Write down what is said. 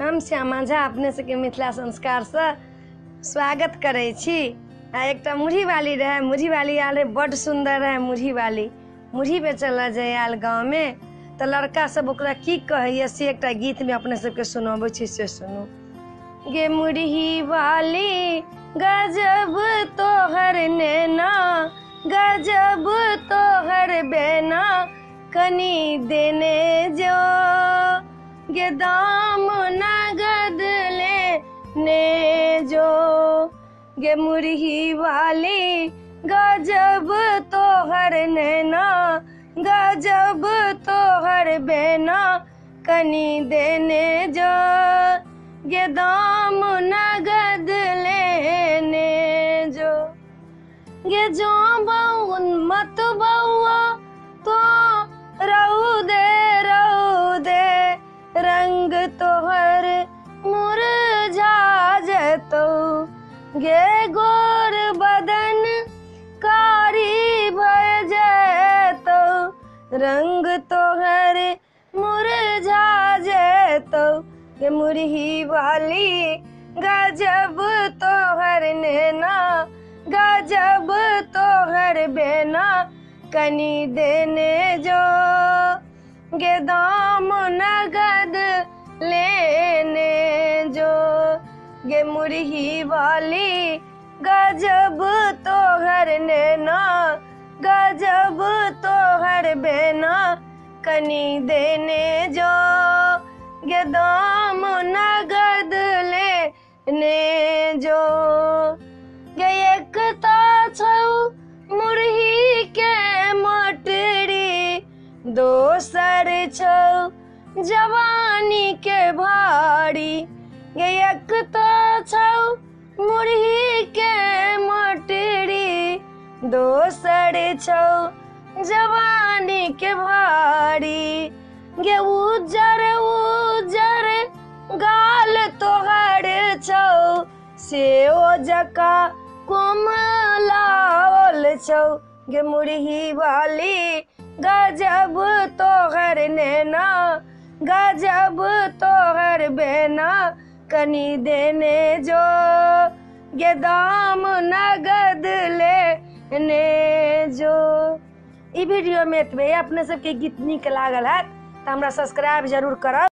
हम श्यामा झा अपने सबके मिथिला संस्कार से स्वागत करे छी। एक मुरही वाली रहे, मुरही वाली आयल बड़ सुंदर रहे। मुरही बेचल जाए आयल गाँव में, तो लड़का सब ओकरा की कहे से एक गीत में अपने सबके सुनाबे छी, से सुनू। गे मुरही वाली गजब तोहर नैना, गजब तोहर बेना, कनी देने जो गे दाम नगद लेने जो। गे मुरही वाली गजब तोहर नैना, गजब तोहर बेना, कनी देने जो गे दाम नगद लेने जो। गे जो बहु मत बउआ तो रहू दे रंग तोहर मुरझा जतो। गे गोर बदन कारी भय जतो, रंग तोहर मुरझा जतो। गे मुरही वाली गजब तोहर नैना, गजब तोहर बेना, कनी देने जो गे दाम नगद लेने जो। गे मुरही वाली गजब तोहर नैना, गजब तोहर बेना, कनी देने जो गे दाम नगद लेने जो। गे एक छौ मुरही के मोटरी, दोसर छौ जवानी के भारी। गे एक छौ मुरही के मोटरी, दोसर छौ जवानी के भारी। गे उजर उजर गाल तोहर छौ, से ओ जका कोमलाओल छौ। गे मुरही वाली गजब तोहर नैना, गजब तोहर बेना, कनी देने जो गे दाम नगद लेने जो। ई वीडियो में एतबे। अपने सबके गीत नीक लागल है तो हमरा सब्सक्राइब जरूर करब।